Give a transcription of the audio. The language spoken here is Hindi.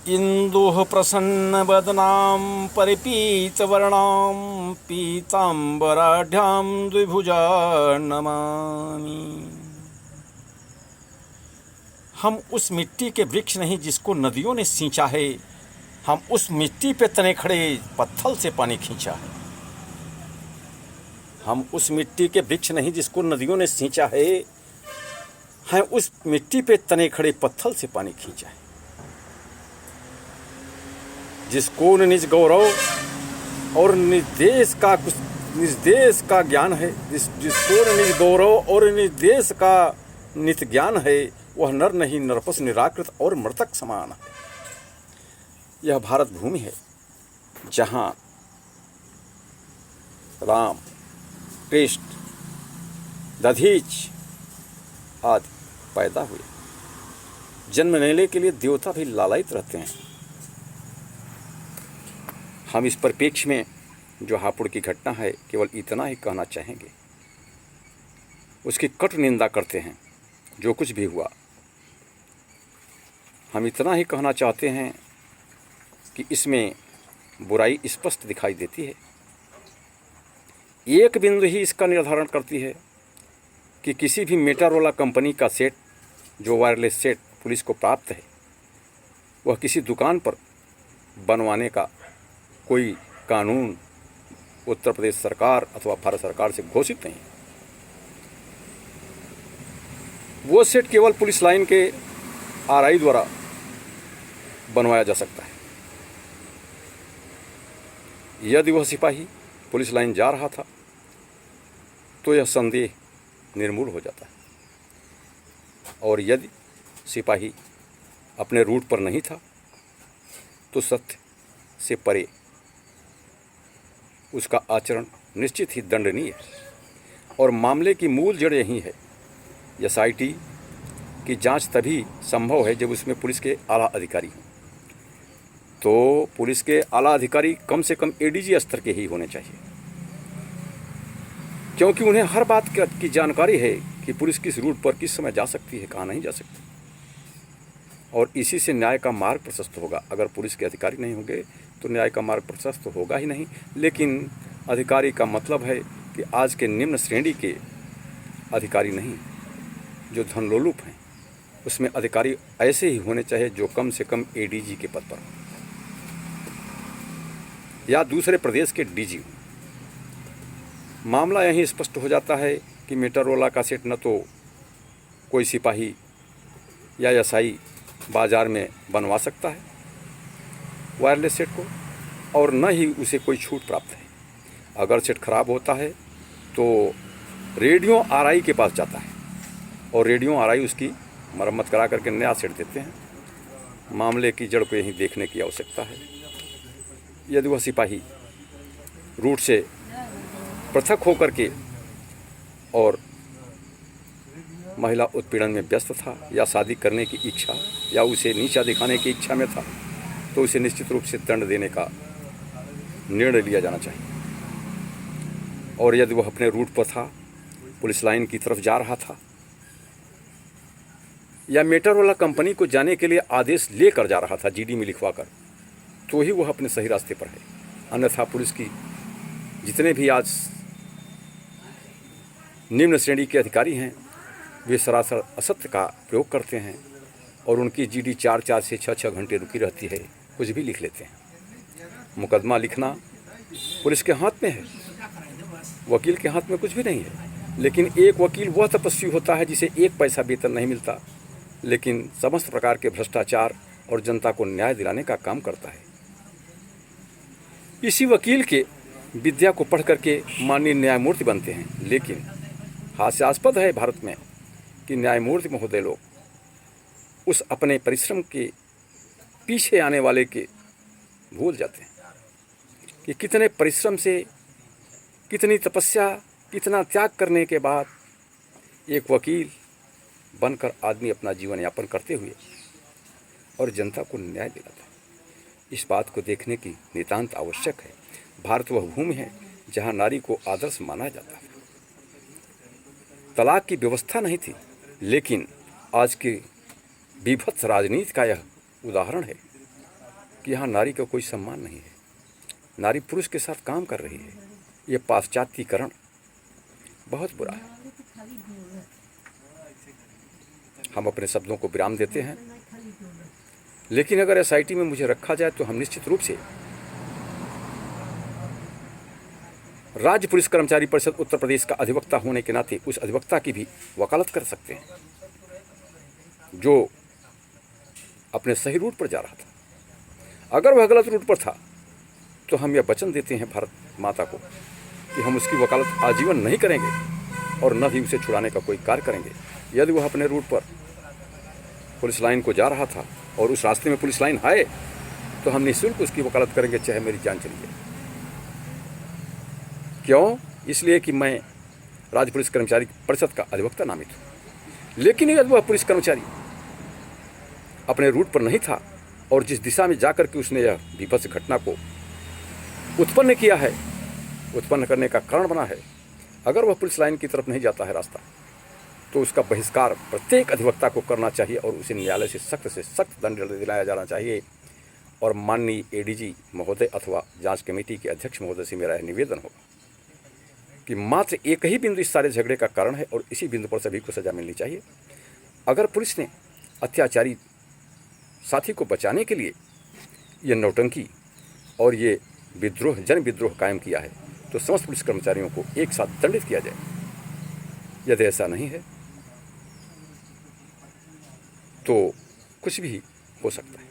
इंदुः प्रसन्नवदनां परिपीतवर्णां पीताम्बराढ्यां द्विभुजा नमामि। हम उस मिट्टी के वृक्ष नहीं जिसको नदियों ने सींचा है, हम उस मिट्टी पे तने खड़े पत्थर से पानी खींचा है। हम उस मिट्टी के वृक्ष नहीं जिसको नदियों ने सींचा है, हैं उस मिट्टी पे तने खड़े पत्थर से पानी खींचा है। जिसको निज गौरव और निर्देश का ज्ञान है, जिसको निज गौरव और निर्देश का नित ज्ञान है, वह नर नहीं नरपस निराकृत और मृतक समान है। यह भारत भूमि है जहाँ राम, कृष्ण, दधीच आदि पैदा हुए। जन्म लेने के लिए देवता भी लालायित रहते हैं। हम इस परिप्रेक्ष्य में जो हापुड़ की घटना है, केवल इतना ही कहना चाहेंगे। उसकी कटु निंदा करते हैं जो कुछ भी हुआ। हम इतना ही कहना चाहते हैं कि इसमें बुराई स्पष्ट दिखाई देती है। एक बिंदु ही इसका निर्धारण करती है कि किसी भी मोटोरोला कंपनी का सेट, जो वायरलेस सेट पुलिस को प्राप्त है, वह किसी दुकान पर बनवाने का कोई कानून उत्तर प्रदेश सरकार अथवा भारत सरकार से घोषित नहीं। वो सेट केवल पुलिस लाइन के आरआई द्वारा बनवाया जा सकता है। यदि वह सिपाही पुलिस लाइन जा रहा था तो यह संदेह निर्मूल हो जाता है, और यदि सिपाही अपने रूट पर नहीं था तो सत्य से परे उसका आचरण निश्चित ही दंडनीय है। और मामले की मूल जड़ यही है। एसआईटी की जांच तभी संभव है जब उसमें पुलिस के आला अधिकारी हों। तो पुलिस के आला अधिकारी कम से कम एडीजी स्तर के ही होने चाहिए, क्योंकि उन्हें हर बात की जानकारी है कि पुलिस किस रूट पर किस समय जा सकती है, कहाँ नहीं जा सकती। और इसी से न्याय का मार्ग प्रशस्त होगा। अगर पुलिस के अधिकारी नहीं होंगे तो न्याय का मार्ग प्रशस्त होगा ही नहीं। लेकिन अधिकारी का मतलब है कि आज के निम्न श्रेणी के अधिकारी नहीं, जो धनलोलुप हैं, उसमें अधिकारी ऐसे ही होने चाहिए जो कम से कम एडीजी के पद पर हो या दूसरे प्रदेश के डीजी हो। मामला यहीं स्पष्ट हो जाता है कि मोटोरोला का सेट न तो कोई सिपाही या एसआई बाजार में बनवा सकता है वायरलेस सेट को, और न ही उसे कोई छूट प्राप्त है। अगर सेट खराब होता है तो रेडियो आरआई के पास जाता है और रेडियो आरआई उसकी मरम्मत करा करके नया सेट देते हैं। मामले की जड़ को यहीं देखने की आवश्यकता है। यदि वह सिपाही रूट से पृथक होकर के और महिला उत्पीड़न में व्यस्त था या शादी करने की इच्छा या उसे नीचा दिखाने की इच्छा में था, तो उसे निश्चित रूप से दंड देने का निर्णय लिया जाना चाहिए। और यदि वह अपने रूट पर था, पुलिस लाइन की तरफ जा रहा था या मोटोरोला कंपनी को जाने के लिए आदेश लेकर जा रहा था जीडी में लिखवाकर, तो ही वह अपने सही रास्ते पर है। अन्यथा पुलिस की जितने भी आज निम्न श्रेणी के अधिकारी हैं, वे सरासर असत्य का प्रयोग करते हैं और उनकी जीडी 4 से 6 घंटे रुकी रहती है, कुछ भी लिख लेते हैं। मुकदमा लिखना पुलिस के हाथ में है, वकील के हाथ में कुछ भी नहीं है। लेकिन एक वकील वह तपस्वी होता है जिसे एक पैसा वेतन नहीं मिलता, लेकिन समस्त प्रकार के भ्रष्टाचार और जनता को न्याय दिलाने का काम करता है। इसी वकील के विद्या को पढ़ करके माननीय न्यायमूर्ति बनते हैं। लेकिन हास्यास्पद है भारत में कि न्यायमूर्ति महोदय लोग उस अपने परिश्रम के पीछे आने वाले के भूल जाते हैं कि कितने परिश्रम से, कितनी तपस्या, कितना त्याग करने के बाद एक वकील बनकर आदमी अपना जीवन यापन करते हुए और जनता को न्याय दिलाता है। इस बात को देखने की नितांत आवश्यक है। भारत वह भूमि है जहाँ नारी को आदर्श माना जाता है। तलाक की व्यवस्था नहीं थी, लेकिन आज की विभत्स राजनीति का यह उदाहरण है कि यहाँ नारी का कोई सम्मान नहीं है, नारी पुरुष के साथ काम कर रही है। ये पाश्चात्यीकरण बहुत बुरा है। हम अपने शब्दों को विराम देते हैं, लेकिन अगर एसआईटी में मुझे रखा जाए तो हम निश्चित रूप से राज्य पुलिस कर्मचारी परिषद उत्तर प्रदेश का अधिवक्ता होने के नाते उस अधिवक्ता की भी वकालत कर सकते हैं जो अपने सही रूट पर जा रहा था। अगर वह गलत रूट पर था तो हम यह वचन देते हैं भारत माता को कि हम उसकी वकालत आजीवन नहीं करेंगे और न ही उसे छुड़ाने का कोई कार्य करेंगे। यदि वह अपने रूट पर पुलिस लाइन को जा रहा था और उस रास्ते में पुलिस लाइन आए तो हम निःशुल्क उसकी वकालत करेंगे, चाहे मेरी जान चली जाए। क्यों? इसलिए कि मैं राज्य पुलिस कर्मचारी परिषद का अधिवक्ता नामित हूँ। लेकिन यदि वह पुलिस कर्मचारी अपने रूट पर नहीं था और जिस दिशा में जाकर के उसने यह विभत्स घटना को उत्पन्न किया है, उत्पन्न करने का कारण बना है, अगर वह पुलिस लाइन की तरफ नहीं जाता है रास्ता, तो उसका बहिष्कार प्रत्येक अधिवक्ता को करना चाहिए और उसे न्यायालय से सख्त दंड दिलाया जाना चाहिए। और माननीय एडीजी महोदय अथवा जांच कमेटी के अध्यक्ष महोदय से मेरा यह निवेदन होगा कि मात्र एक ही बिंदु इस सारे झगड़े का कारण है और इसी बिंदु पर सभी को सजा मिलनी चाहिए। अगर पुलिस ने अत्याचारी साथी को बचाने के लिए ये नौटंकी और ये विद्रोह, जन विद्रोह कायम किया है, तो समस्त पुलिस कर्मचारियों को एक साथ दंडित किया जाए। यदि ऐसा नहीं है तो कुछ भी हो सकता है।